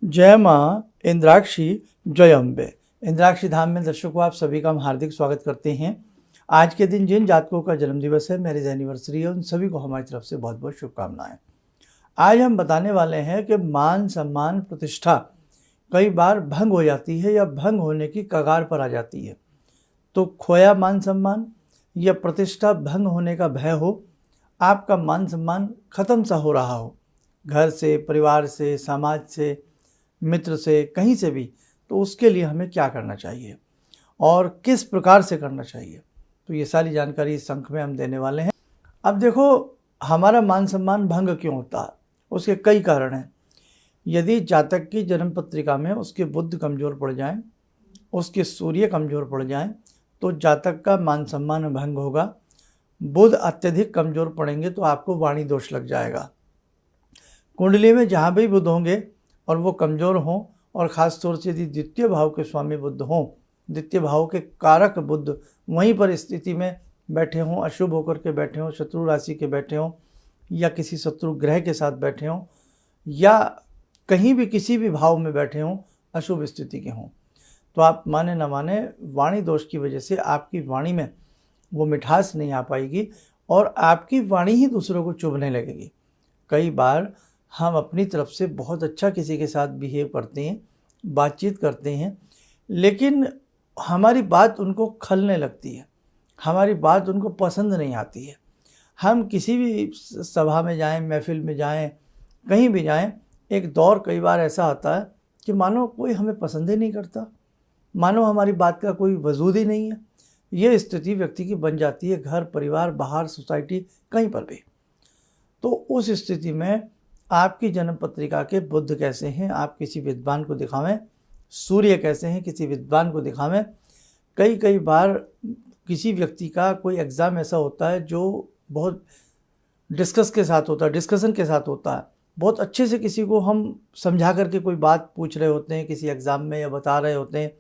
जय माँ इंद्राक्षी, जय अम्बे। इंद्राक्षी धाम में दर्शकों आप सभी का हम हार्दिक स्वागत करते हैं। आज के दिन जिन जातकों का जन्मदिवस है, मैरिज एनिवर्सरी है, उन सभी को हमारी तरफ से बहुत बहुत शुभकामनाएं। आज हम बताने वाले हैं कि मान सम्मान प्रतिष्ठा कई बार भंग हो जाती है या भंग होने की कगार पर आ जाती है। तो खोया मान सम्मान या प्रतिष्ठा भंग होने का भय हो, आपका मान सम्मान खत्म सा हो रहा हो, घर से, परिवार से, समाज से, मित्र से, कहीं से भी, तो उसके लिए हमें क्या करना चाहिए और किस प्रकार से करना चाहिए, तो ये सारी जानकारी इस अंक में हम देने वाले हैं। अब देखो, हमारा मान सम्मान भंग क्यों होता है, उसके कई कारण हैं। यदि जातक की जन्म पत्रिका में उसके बुध कमज़ोर पड़ जाएं, उसके सूर्य कमज़ोर पड़ जाएं, तो जातक का मान सम्मान भंग होगा। बुध अत्यधिक कमज़ोर पड़ेंगे तो आपको वाणी दोष लग जाएगा। कुंडली में जहाँ भी बुध होंगे और वो कमज़ोर हों, और ख़ास तौर से यदि द्वितीय भाव के स्वामी बुध हों, द्वितीय भाव के कारक बुध वहीं पर स्थिति में बैठे हों, अशुभ होकर के बैठे हों, शत्रु राशि के बैठे हों, या किसी शत्रु ग्रह के साथ बैठे हों, या कहीं भी किसी भी भाव में बैठे हों, अशुभ स्थिति के हों, तो आप माने न माने वाणी दोष की वजह से आपकी वाणी में वो मिठास नहीं आ पाएगी और आपकी वाणी ही दूसरों को चुभने लगेगी। कई बार हम अपनी तरफ से बहुत अच्छा किसी के साथ बिहेव करते हैं, बातचीत करते हैं, लेकिन हमारी बात उनको खलने लगती है, हमारी बात उनको पसंद नहीं आती है। हम किसी भी सभा में जाएं, महफिल में जाएं, कहीं भी जाएं, एक दौर कई बार ऐसा आता है कि मानो कोई हमें पसंद ही नहीं करता, मानो हमारी बात का कोई वजूद ही नहीं है। ये स्थिति व्यक्ति की बन जाती है, घर, परिवार, बाहर, सोसाइटी, कहीं पर भी। तो उस स्थिति में आपकी जन्म पत्रिका के बुध कैसे हैं, आप किसी विद्वान को दिखावें। सूर्य कैसे हैं, किसी विद्वान को दिखावें। कई बार किसी व्यक्ति का कोई एग्ज़ाम ऐसा होता है जो बहुत डिस्कशन के साथ होता है। बहुत अच्छे से किसी को हम समझा करके कोई बात पूछ रहे होते हैं किसी एग्ज़ाम में, या बता रहे होते हैं,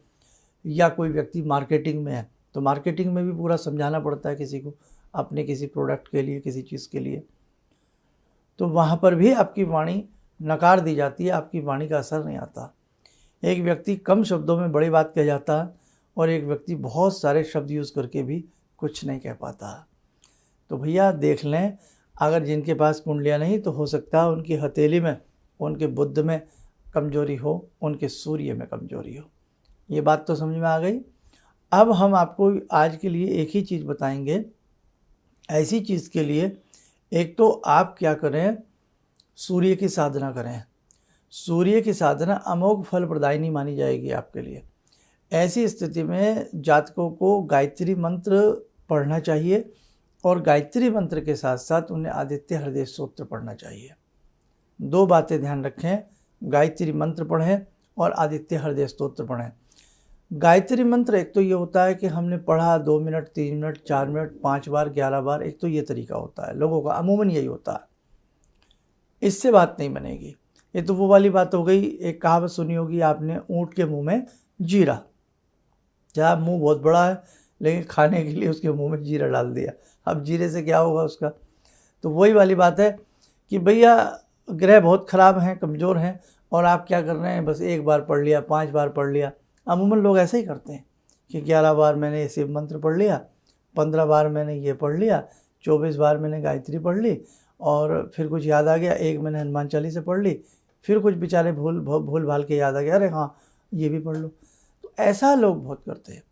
या कोई व्यक्ति मार्केटिंग में है तो मार्केटिंग में भी पूरा समझाना पड़ता है किसी को, अपने किसी प्रोडक्ट के लिए, किसी चीज़ के लिए। तो वहाँ पर भी आपकी वाणी नकार दी जाती है, आपकी वाणी का असर नहीं आता। एक व्यक्ति कम शब्दों में बड़ी बात कह जाता है और एक व्यक्ति बहुत सारे शब्द यूज़ करके भी कुछ नहीं कह पाता। तो भैया देख लें, अगर जिनके पास कुंडलियाँ नहीं तो हो सकता है उनकी हथेली में, उनके बुध में कमजोरी हो, उनके सूर्य में कमजोरी हो। ये बात तो समझ में आ गई। अब हम आपको आज के लिए एक ही चीज़ बताएंगे। ऐसी चीज़ के लिए एक तो आप क्या करें, सूर्य की साधना करें। सूर्य की साधना अमोघ फल प्रदायिनी मानी जाएगी आपके लिए। ऐसी स्थिति में जातकों को गायत्री मंत्र पढ़ना चाहिए और गायत्री मंत्र के साथ साथ उन्हें आदित्य हृदय स्तोत्र पढ़ना चाहिए। दो बातें ध्यान रखें, गायत्री मंत्र पढ़ें और आदित्य हृदय स्तोत्र पढ़ें। गायत्री मंत्र एक तो ये होता है कि हमने पढ़ा 2 मिनट, 3 मिनट, 4 मिनट, 5 बार, 11 बार, एक तो ये तरीका होता है लोगों का, अमूमन यही होता है। इससे बात नहीं बनेगी। ये तो वो वाली बात हो गई, एक कहावत सुनी होगी आपने, ऊँट के मुंह में जीरा। क्या मुंह बहुत बड़ा है लेकिन खाने के लिए उसके मुंह में जीरा डाल दिया, अब जीरे से क्या होगा उसका। तो वही वाली बात है कि भैया ग्रह बहुत ख़राब हैं, कमज़ोर हैं, और आप क्या कर रहे हैं, बस 1 बार पढ़ लिया, 5 बार पढ़ लिया। अमूमन लोग ऐसे ही करते हैं कि 11 बार मैंने ये शिव मंत्र पढ़ लिया, 15 बार मैंने ये पढ़ लिया, 24 बार मैंने गायत्री पढ़ ली, और फिर कुछ याद आ गया, एक मैंने हनुमान चालीसा पढ़ ली, फिर कुछ बेचारे भूल भाल के याद आ गया, अरे हाँ ये भी पढ़ लो। तो ऐसा लोग बहुत करते हैं।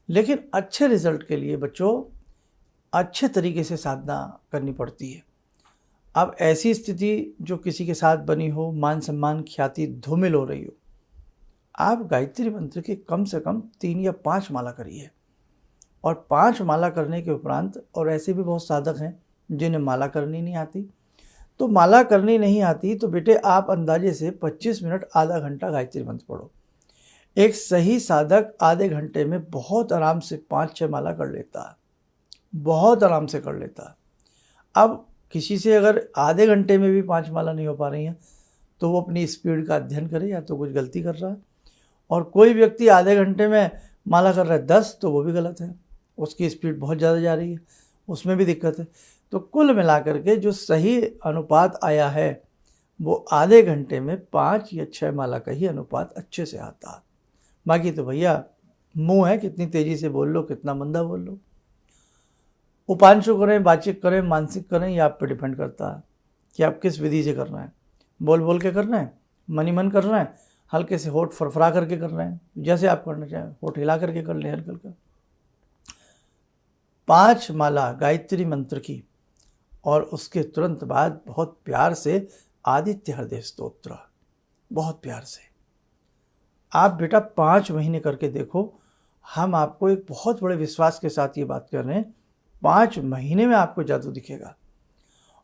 लेकिन अच्छे रिजल्ट के लिए बच्चों अच्छे तरीके से साधना करनी पड़ती है। अब ऐसी स्थिति जो किसी के साथ बनी हो, मान सम्मान ख्याति धूमिल हो रही हो, आप गायत्री मंत्र की कम से कम 3 या 5 माला करिए। और 5 माला करने के उपरांत, और ऐसे भी बहुत साधक हैं जिन्हें माला करनी नहीं आती, तो माला करनी नहीं आती तो बेटे आप अंदाजे से 25 मिनट, आधा घंटा गायत्री मंत्र पढ़ो। एक सही साधक आधे घंटे में बहुत आराम से 5-6 माला कर लेता है, बहुत आराम से कर लेता है। अब किसी से अगर आधे घंटे में भी 5 माला नहीं हो पा रही हैं तो वो अपनी स्पीड का अध्ययन करे, या तो कुछ गलती कर रहा है। और कोई व्यक्ति आधे घंटे में माला कर रहा है 10, तो वो भी गलत है, उसकी स्पीड बहुत ज़्यादा जा रही है, उसमें भी दिक्कत है। तो कुल मिलाकर के जो सही अनुपात आया है वो आधे घंटे में 5 या 6 माला का ही अनुपात अच्छे से आता है। बाकी तो भैया मुंह है, कितनी तेजी से बोल लो, कितना मंदा बोल लो। उपांशु करें, वाचिक करें, मानसिक करें, ये आप पे डिपेंड करता है कि आप किस विधि से करना है। बोल बोल के करना है, मनी मन करना है, हल्के से होठ फरफरा करके करना है, जैसे आप करना चाहें, होठ हिला करके कर लें हल्का हल्का। 5 माला गायत्री मंत्र की और उसके तुरंत बाद बहुत प्यार से आदित्य हृदय स्तोत्र, बहुत प्यार से आप बेटा 5 महीने करके देखो। हम आपको एक बहुत बड़े विश्वास के साथ ये बात कर रहे हैं, 5 महीने में आपको जादू दिखेगा।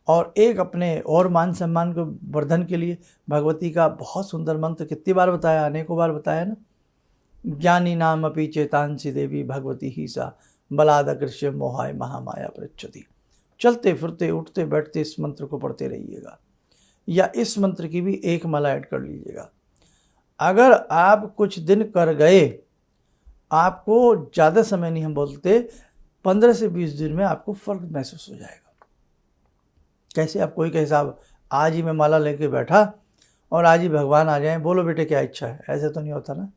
और एक अपने और मान सम्मान को वर्धन के लिए भगवती का बहुत सुंदर मंत्र कितनी बार बताया, अनेकों बार बताया ना। ज्ञानी नाम अपि चेतांसी देवी भगवती ही सा बलादकृष्य मोहाय महामाया पृच्छति। चलते फिरते उठते बैठते इस मंत्र को पढ़ते रहिएगा, या इस मंत्र की भी एक माला ऐड कर लीजिएगा। अगर आप कुछ दिन कर गए, आपको ज़्यादा समय नहीं हम बोलते, 15 से 20 दिन में आपको फर्क महसूस हो जाएगा। कैसे? आप कोई कहे साहब आज ही मैं माला लेके बैठा और आज ही भगवान आ जाएं, बोलो बेटे क्या इच्छा है, ऐसे तो नहीं होता ना।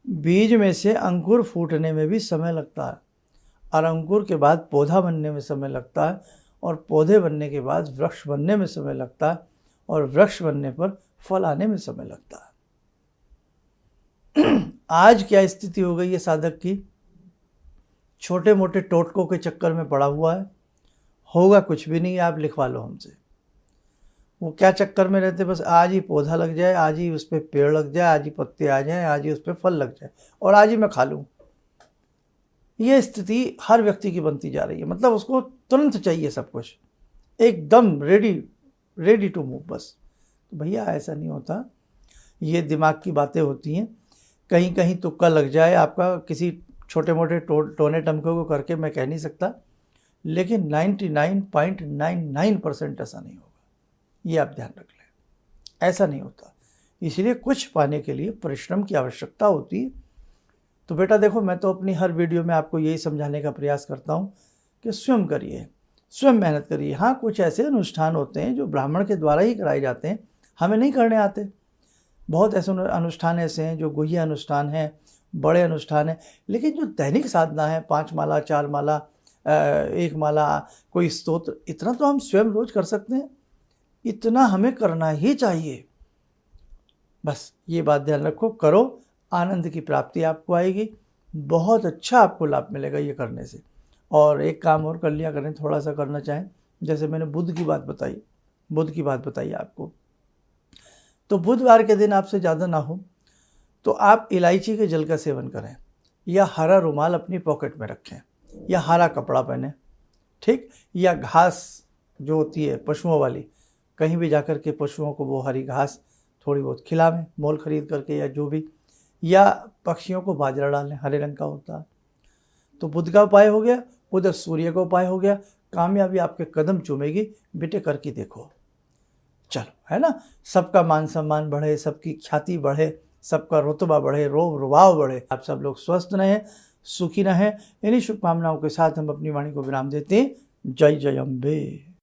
बीज में से अंकुर फूटने में भी समय लगता है, और अंकुर के बाद पौधा बनने में समय लगता है, और पौधे बनने के बाद वृक्ष बनने में समय लगता है, और वृक्ष बनने पर फल आने में समय लगता है। आज क्या स्थिति हो गई है साधक की, छोटे मोटे टोटकों के चक्कर में पड़ा हुआ है, होगा कुछ भी नहीं, आप लिखवा लो हमसे। वो क्या चक्कर में रहते, बस आज ही पौधा लग जाए, आज ही उस पर पेड़ लग जाए, आज ही पत्ते आ जाएं, आज ही उस पर फल लग जाए, और आज ही मैं खा लूँ। ये स्थिति हर व्यक्ति की बनती जा रही है, मतलब उसको तुरंत चाहिए सब कुछ, एकदम रेडी टू मूव बस। तो भैया ऐसा नहीं होता, ये दिमाग की बातें होती हैं। कहीं कहीं तुक्का लग जाए आपका, किसी छोटे मोटे टोने टमकों को करके, मैं कह नहीं सकता, लेकिन 99.99% ऐसा नहीं होगा, ये आप ध्यान रख लें, ऐसा नहीं होता। इसलिए कुछ पाने के लिए परिश्रम की आवश्यकता होती है। तो बेटा देखो, मैं तो अपनी हर वीडियो में आपको यही समझाने का प्रयास करता हूँ कि स्वयं करिए, स्वयं मेहनत करिए। हाँ, कुछ ऐसे अनुष्ठान होते हैं जो ब्राह्मण के द्वारा ही कराए जाते हैं, हमें नहीं करने आते। बहुत ऐसे अनुष्ठान ऐसे हैं जो गुह्य अनुष्ठान हैं, बड़े अनुष्ठान हैं, लेकिन जो दैनिक साधना है, 5 माला, 4 माला, 1 माला, कोई स्तोत्र, इतना तो हम स्वयं रोज कर सकते हैं, इतना हमें करना ही चाहिए। बस ये बात ध्यान रखो, करो, आनंद की प्राप्ति आपको आएगी, बहुत अच्छा आपको लाभ मिलेगा ये करने से। और एक काम और कर लिया करें, थोड़ा सा करना चाहें, जैसे मैंने बुध की बात बताई आपको, तो बुधवार के दिन आपसे ज़्यादा ना हो तो आप इलायची के जल का सेवन करें, या हरा रुमाल अपनी पॉकेट में रखें, या हरा कपड़ा पहने, ठीक, या घास जो होती है पशुओं वाली, कहीं भी जाकर के पशुओं को वो हरी घास थोड़ी बहुत खिलावें, मोल खरीद करके या जो भी, या पक्षियों को बाजरा डालें, हरे रंग का होता है। तो बुध का उपाय हो गया, उधर सूर्य का उपाय हो गया, कामयाबी आपके कदम चूमेगी, बेटे करके देखो। चलो, है ना, सबका मान सम्मान बढ़े, सबकी ख्याति बढ़े, सबका रुतबा बढ़े, रोब रुबाव बढ़े, आप सब लोग स्वस्थ रहें, सुखी रहें। इन्हीं शुभकामनाओं के साथ हम अपनी वाणी को विराम देते हैं। जय जय अम्बे।